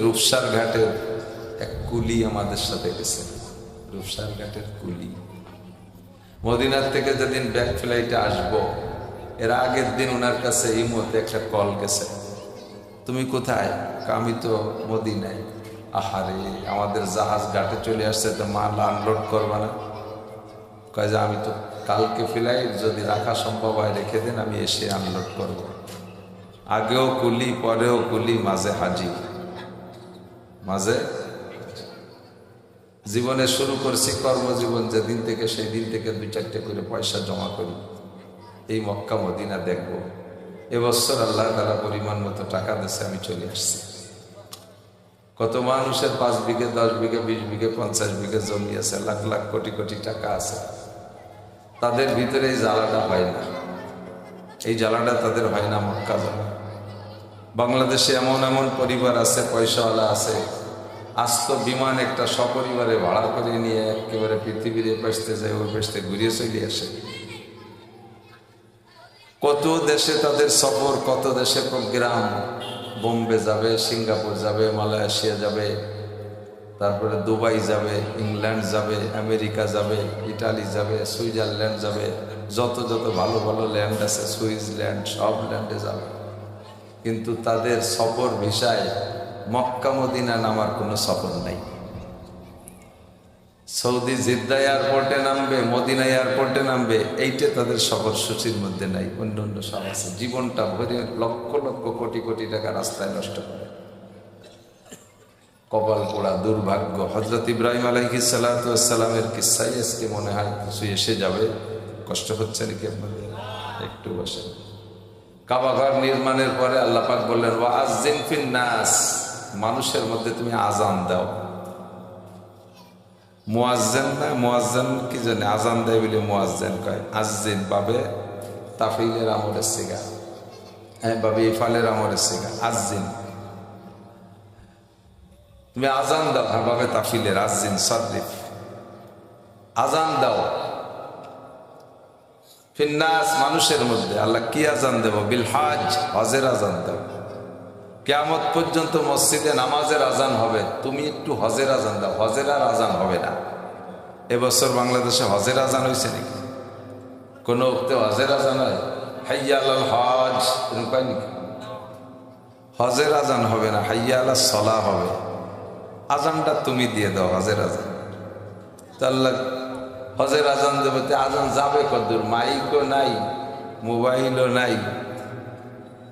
রূপসার ঘাটের এক কুলি আমাদের সাথে গেছে। রূপসার ঘাটের কুলি মদিনার থেকে যেদিন ব্যাক ফ্লাইটে আসবো, এর আগের দিন ওনার কাছে এই মুহূর্তে একটা কল গেছে, তুমি কোথায়? আমি তো মদিনায়। আহারে, আমাদের জাহাজ ঘাটে চলে আসছে, তো মাল আনলোড করবা না? কয় যে আমি তো কালকে ফ্লাইট, যদি রাখা সম্ভব হয় রেখে দেন, আমি এসে আনলোড করব। আগেও কুলি, পরেও কুলি, মাঝে হাজির। মাঝে জীবনে শুরু করছি কর্মজীবন যেদিন থেকে, সেই দিন থেকে 2-4টে করে পয়সা জমা করি, এই মক্কা মদিনা দেখব। এবছর আল্লাহ তাআলা পরিমাণ মতো টাকা দিয়েছে, আমি চলে আসছি। কত মানুষের 5 বিঘে, 10 বিঘে, 20 বিঘে, 50 বিঘে জমি আছে, লাখ লাখ কোটি কোটি টাকা আছে, তাদের ভিতরে এই জ্বালাটা হয় না। এই জ্বালাটা তাদের হয় না মক্কা জ্বালা। বাংলাদেশে এমন এমন পরিবার আছে, পয়সাওয়ালা আছে, আস্ত বিমান একটা সপরিবারে ভাড়া করে নিয়ে একেবারে পৃথিবীর এ পাশে যায়, ওই পাশে ঘুরিয়ে চলে আসে। কত দেশে তাদের সফর, কত দেশে প্রোগ্রাম। বোম্বে যাবে, সিঙ্গাপুর যাবে, মালয়েশিয়া যাবে, তারপরে দুবাই যাবে, ইংল্যান্ড যাবে, আমেরিকা যাবে, ইটালি যাবে, সুইজারল্যান্ড যাবে, যত যত ভালো ভালো ল্যান্ড আছে, সুইজারল্যান্ড, সব ল্যান্ডে যাবে। কিন্তু তাদের সফর ভিসায় মক্কা মদিনা নামার কোনো সফর নাই। সৌদি জিদ্দা এয়ারপোর্টে নামবে, মদিনা এয়ারপোর্টে নামবে, এইটা তাদের সফর সূচির মধ্যে নাই। অন্য অন্য সব আছে। জীবনটা ভরে লক্ষ লক্ষ কোটি কোটি টাকা রাস্তায় নষ্ট করে। কপাল পোড়া দুর্ভাগ্য। হযরত ইব্রাহিম আলাইহিস সালাতু ওয়াস সালামের কিস্সায় আজকে মনে হয় কিছু এসে যাবে। কষ্ট হচ্ছে নাকি আপনাদের? একটু বসে। কাবা ঘর নির্মাণের পরে আল্লাহ পাক বললেন, ওয়া আযযিন ফিন নাস, মানুষের মধ্যে তুমি আজান দাও। মুয়াজ্জিন না, মুয়াজ্জিন কি জানে, আজান দেয় বলে মুয়াজ্জিন কয়। আযযিন বাবে তাফঈলের আমলের সিগা, হ্যাঁ বাবে ইফালের আমলের সিগা। আযযিন, তুমি আজান দাও। হ্যাঁ বাবে তাফঈলের আযযিন সাররিফ, আজান দাও। ফিন্নাস, মানুষের মধ্যে। আল্লাহ কি আজান দেব? বিল হজ, হজের আজান দেব। কিয়ামত পর্যন্ত মসজিদে নামাজের আজান হবে, তুমি একটু হজের আজান দাও। হজের আর আজান হবে না। এবছর বাংলাদেশে হজের আজান হয়েছে নাকি? কোনো ওক্তে হজের আজান হয়? হাইয়া আলাল হজ, এরকম নাকি? হজের আজান হবে না, হাইয়া আলাল সলাহ হবে। আজানটা তুমি দিয়ে দাও, হজের আজান। তো আল্লাহ হজের আজান দেবে, আজান যাবে কতদূর? মাইকও নাই, মোবাইলও নাই,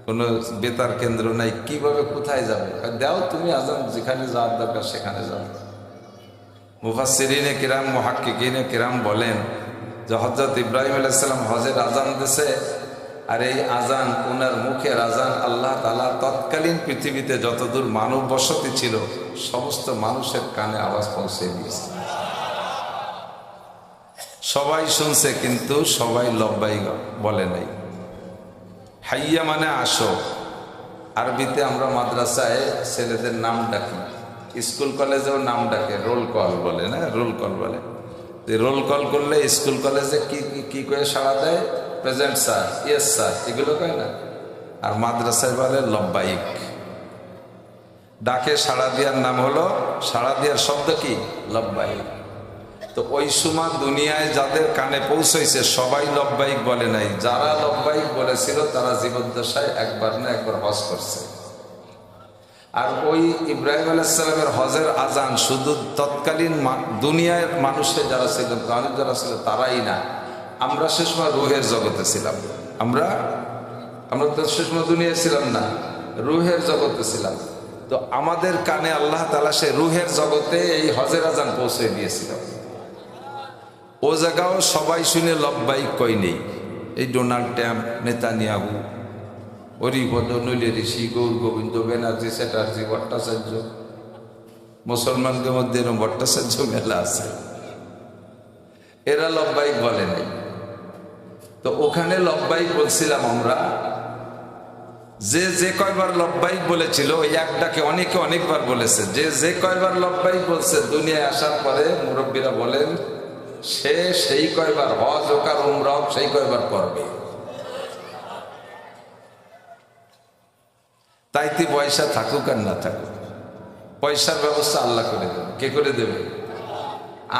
কোনো বেতার কেন্দ্র নাই, কিভাবে কোথায় যাবে? দাও তুমি আজান, যেখানে যাওয়ার দরকার সেখানে যাও। মুফাসসিরিনে কিরাম, মুহাক্কিকিনে কিরাম বলেন যে হযরত ইব্রাহিম আলাইহিস সালাম হজের আজান দিয়েছে, আর এই আজান, ওনার মুখের আজান, আল্লাহ তাআলা তৎকালীন পৃথিবীতে যতদূর মানব বসতি ছিল সমস্ত মানুষের কানে আওয়াজ পৌঁছে দিয়েছে। সবাই শুনছে, কিন্তু সবাই লব্বাই বলে নাই। হাইয়া মানে আসো। আরবিতে আমরা মাদ্রাসায় ছেলেদের নাম ডাকি, স্কুল কলেজেও নাম ডাকে, রোল কল বলে না, রোল কল বলে। রোল কল করলে স্কুল কলেজে কি কি করে সাড়া দেয়? প্রেজেন্ট স্যার, ইয়েস স্যার, এগুলো কয় না। আর মাদ্রাসায় বলে লব্বাইক। ডাকে সাড়া দেওয়ার নাম হলো, সাড়া দেওয়ার শব্দ কি? লব্বাইক। তো ওই সময় দুনিয়ায় যাদের কানে পৌঁছেছে সবাই লব্বাইক বলে নাই। যারা লব্বাইক বলেছিল তারা জীবদ্দশায় একবার না একবার হজ করছে। আর ওই ইব্রাহিম আলাইহিস সালামের হজের আজান শুধু তৎকালীন দুনিয়ার মানুষের যারা ছিল, প্রাণী যারা ছিল তারাই না, আমরা সে সময় রুহের জগতে ছিলাম। আমরা তো সে সময় দুনিয়ায় ছিলাম না, রুহের জগতে ছিলাম। তো আমাদের কানে আল্লাহ তাআলা সে রুহের জগতে এই হজের আজান পৌঁছে দিয়েছিল। ও জায়গাও সবাই শুনে লব্বাইক কই নেই। এই ডোনাল্ড ট্রাম্প, নেতানিয়াহু, হরিপদ, নইলে ঋষি, গৌর গোবিন্দ, ব্যানার্জি, চ্যাটার্জি, ভট্টাচার্য, মুসলমানদের মধ্যে এরকম ভট্টাচার্য মেলা আছে, এরা লব্বাইক বলে নাই। তো ওখানে লব্বাইক বলছিলাম আমরা। যে কয়বার লব্বাইক বলেছিল, ওই একটাকে অনেকে অনেকবার বলেছে। যে কয়বার লব্বাইক বলছে, দুনিয়ায় আসার পরে মুরব্বীরা বলেন সে সেই কয়বার হজ হোক আর উমরা হোক সেই কয়বার করবে। তাইতে পয়সা থাকুক আর না থাকুক, পয়সার ব্যবস্থা আল্লাহ করে দেবে। কে করে দেবে?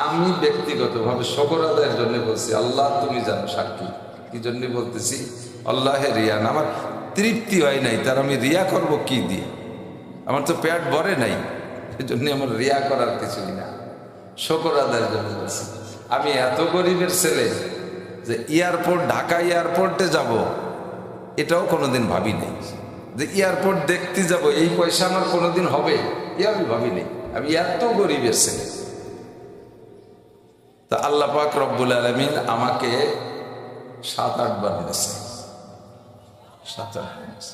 আমি ব্যক্তিগতভাবে শুকর আদায়ের জন্য বলছি, আল্লাহ তুমি জানো সাক্ষী। কি জন্য বলতেছি? আল্লাহে রিয়া না, আমার তৃপ্তি হয় নাই, তার আমি রিয়া করব কি দিয়ে? আমার তো পেট ভরে নাই, এই জন্য আমার রিয়া করার কিছুই না। শুকর আদায়ের জন্য বলছি। আমি এত গরিবের ছেলে যে এয়ারপোর্ট, ঢাকা এয়ারপোর্টে যাব, এটাও কোনোদিন ভাবি নেই। যে এয়ারপোর্ট দেখতে যাব, এই পয়সা আমার কোনোদিন হবে, এ আমি ভাবি নেই। আমি এত গরিবের ছেলে। তা আল্লাহ পাক রব্বুল আলামিন আমাকে 7-8 বার এনেছে, 7-8 বার এনেছে।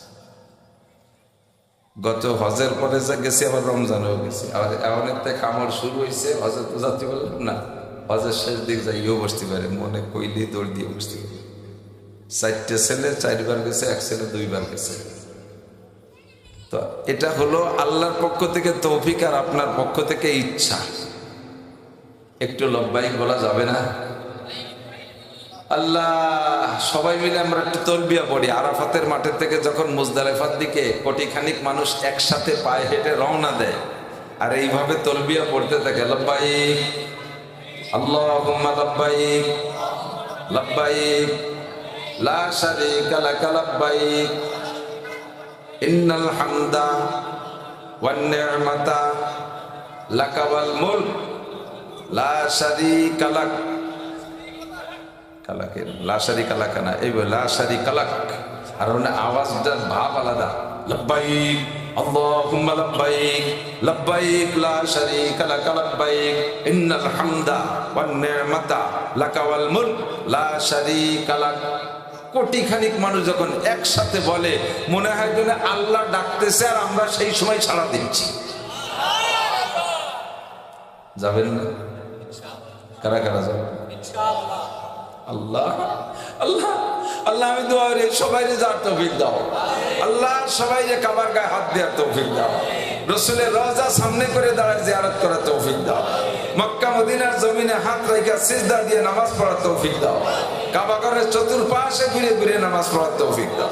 গত হজের পরে যা গেছি, আবার রমজানেও গেছি। এমন একটা কামড় শুরু হয়েছে, হজের তো যাত্রী বললাম না, হজের শেষ দিক যাইও বসতে পারে, মনে কইলে দৌড় দিয়ে বসতে পারে। 4টে ছেলে 4 বার গেছে, 1 ছেলে 2 বার গেছে। তো এটা হলো আল্লাহর পক্ষ থেকে তৌফিক, আর আপনার পক্ষ থেকে ইচ্ছা। একটু লব্বাইক বলা যাবে না? আল্লাহ, সবাই মিলে আমরা একটু তলবিয়া পড়ি। আরাফাতের মাঠের থেকে যখন মুজদালিফার দিকে কোটিখানিক মানুষ একসাথে পায়ে হেঁটে রওনা দেয়, আর এইভাবে তলবিয়া পড়তে থাকে, লব্বাইক আল্লাহুম্মা লব্বাইক লব্বাইক লা শারীকা লাকা লব্বাইক ইন্নাল হামদা ওয়ান নি'মাতা লাকা ওয়াল মুলক লা শারীকা লাক। কালাকের লা শারীকা লাক না, এই লা শারীকা লাক। আর ওখানে আওয়াজটার ভাব আলাদা। লব্বাইক আল্লাহুম্মা লব্বাইক লব্বাইক লা শারীকা লাকা লব্বাইক ইন্নাল হামদা ওয়ান নি'মাতা লাকা ওয়াল মুলক লা শারীকা লাক। কোটিখানিক মানুষ যখন একসাথে বলে, মনে হয় যেন আল্লাহ ডাকতেছে, আর আমরা সেই সময় সাড়া দিচ্ছি। যাবেন না? কারা কারা যাবেন? আল্লাহ আল্লাহ আল্লাহ, আমি দোয়া করি সবাই যাওয়ার তৌফিক দাও। আল্লাহ, সবাই কাবার গায়ে হাত দেওয়ার তৌফিক দাও। রাসূলের রওজা সামনে করে দাঁড়ায় জিয়ারত করার তৌফিক দাও। মক্কা মদিনার জমিনে হাত রেখে সিজদা দিয়ে নামাজ পড়ার তৌফিক দাও। কাবা ঘরের চতুর্পাশে ঘুরে ঘুরে নামাজ পড়ার তৌফিক দাও।